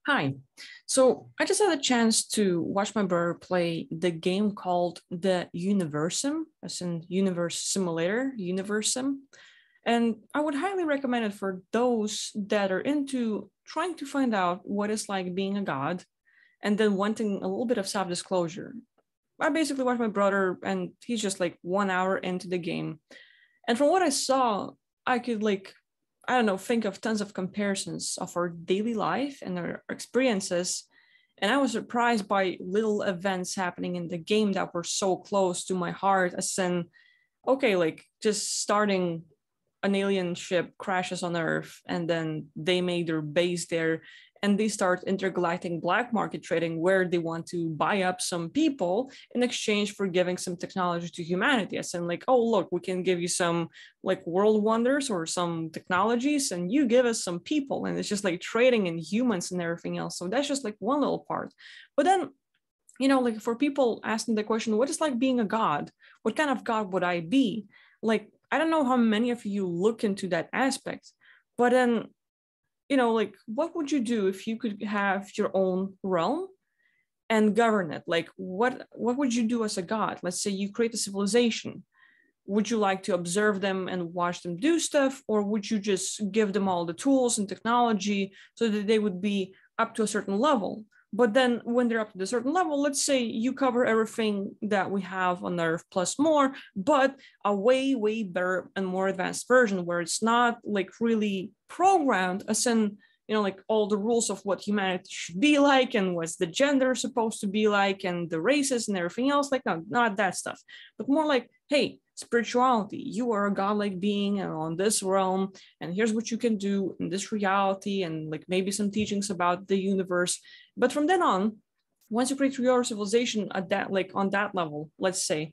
Hi. So I just had a chance to watch my brother play the game called the Universim, as in Universe Simulator, Universim. And I would highly recommend it for those that are into trying to find out what it's like being a god and then wanting a little bit of self-disclosure. I basically watched my brother and he's just like 1 hour into the game. And from what I saw, I could I don't know, think of tons of comparisons of our daily life and our experiences. And I was surprised by little events happening in the game that were so close to my heart, as in, okay, like just starting an alien ship crashes on Earth and then they make their base there and they start intergalactic black market trading where they want to buy up some people in exchange for giving some technology to humanity. As in, like, oh, look, we can give you some like world wonders or some technologies and you give us some people. And it's just like trading in humans and everything else. So that's just like one little part. But then like for people asking the question, what is like being a god? What kind of god would I be? Like, I don't know how many of you look into that aspect, but then, like, what would you do if you could have your own realm and govern it? Like, what would you do as a god? Let's say you create a civilization. Would you like to observe them and watch them do stuff, or would you just give them all the tools and technology so that they would be up to a certain level? But then when they're up to a certain level, let's say you cover everything that we have on Earth plus more, but a way, way better and more advanced version where it's not like really programmed as in, like all the rules of what humanity should be like and what's the gender supposed to be like and the races and everything else. Like, no, not that stuff, but more like, hey, spirituality, you are a godlike being and on this realm, and here's what you can do in this reality, and like maybe some teachings about the universe. But from then on, once you create your civilization at that, like on that level, let's say,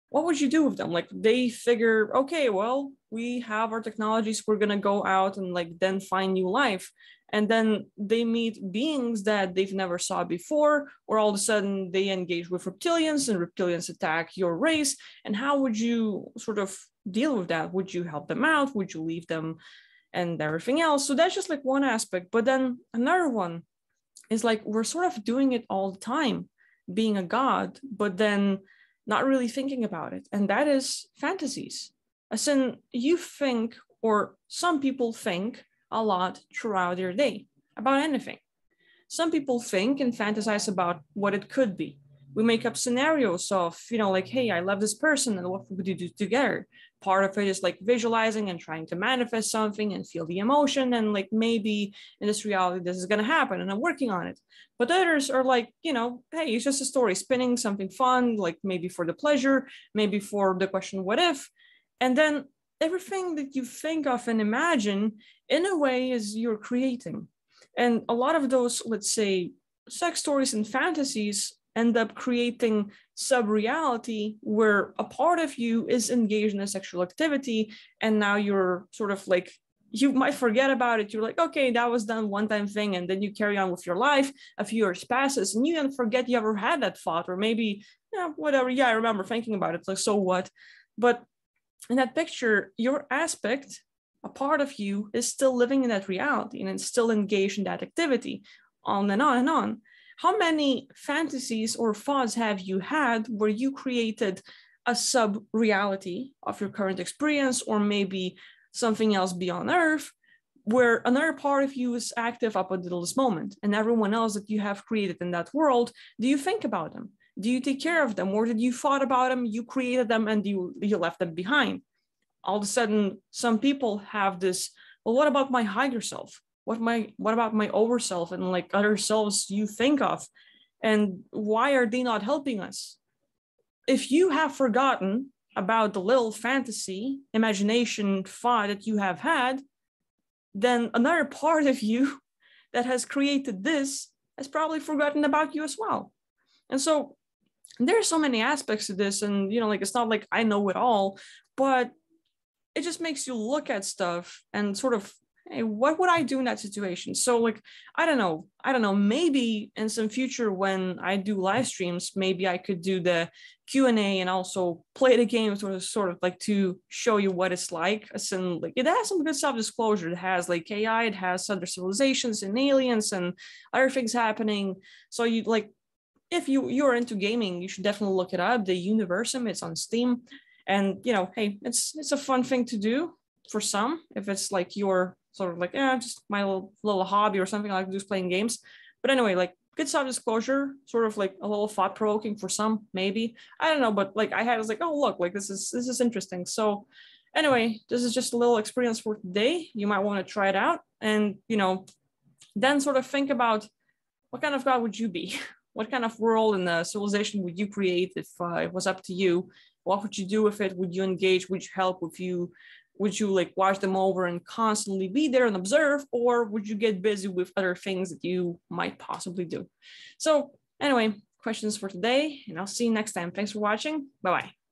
what would you do with them? Like they figure, okay, well, we have our technologies, we're gonna go out and like then find new life. And then they meet beings that they've never saw before, or all of a sudden they engage with reptilians and reptilians attack your race. And how would you sort of deal with that? Would you help them out? Would you leave them and everything else? So that's just like one aspect. But then another one is like we're sort of doing it all the time, being a god, but then not really thinking about it. And that is fantasies. As in, you think, or some people think a lot throughout their day about anything. Some people think and fantasize about what it could be. We make up scenarios of, like, hey, I love this person and what would you do together? Part of it is like visualizing and trying to manifest something and feel the emotion. And like, maybe in this reality, this is going to happen and I'm working on it. But others are like, hey, it's just a story, spinning something fun, like maybe for the pleasure, maybe for the question, what if? And then everything that you think of and imagine in a way is you're creating. And a lot of those, let's say, sex stories and fantasies end up creating sub-reality where a part of you is engaged in a sexual activity. And now you're sort of like, you might forget about it. You're like, okay, that was done one time thing. And then you carry on with your life. A few years passes and you then forget you ever had that thought, or maybe, whatever. Yeah, I remember thinking about it. Like, so what? But in that picture, your aspect, a part of you is still living in that reality and it's still engaged in that activity, on and on and on. How many fantasies or thoughts have you had where you created a sub-reality of your current experience, or maybe something else beyond Earth, where another part of you is active up until this moment, and everyone else that you have created in that world, do you think about them? Do you take care of them, or did you thought about them, you created them, and you left them behind? All of a sudden, some people have this, well, what about my higher self? What about my over self and like other selves you think of? And why are they not helping us? If you have forgotten about the little fantasy, imagination, thought that you have had, then another part of you that has created this has probably forgotten about you as well. And so there are so many aspects to this, and like it's not like I know it all, but it just makes you look at stuff and sort of hey, what would I do in that situation? So like, I don't know, maybe in some future when I do live streams, maybe I could do the Q&A and also play the game sort of like to show you what it's like. As in, like, it has some good self-disclosure. It has like AI, it has other civilizations and aliens and other things happening. So you like, if you're into gaming, you should definitely look it up. The Universim, it's on Steam. And hey, it's a fun thing to do for some, if it's like your sort of like, just my little hobby or something I like just playing games. But anyway, like, good self-disclosure, sort of like a little thought-provoking for some, maybe. I don't know, but like I was like, oh look, like this is interesting. So anyway, this is just a little experience for today. You might want to try it out, and then sort of think about, what kind of God would you be? What kind of world and civilization would you create if it was up to you? What would you do with it? Would you engage? Would you help? Would you like watch them over and constantly be there and observe? Or would you get busy with other things that you might possibly do? So anyway, questions for today, and I'll see you next time. Thanks for watching. Bye-bye.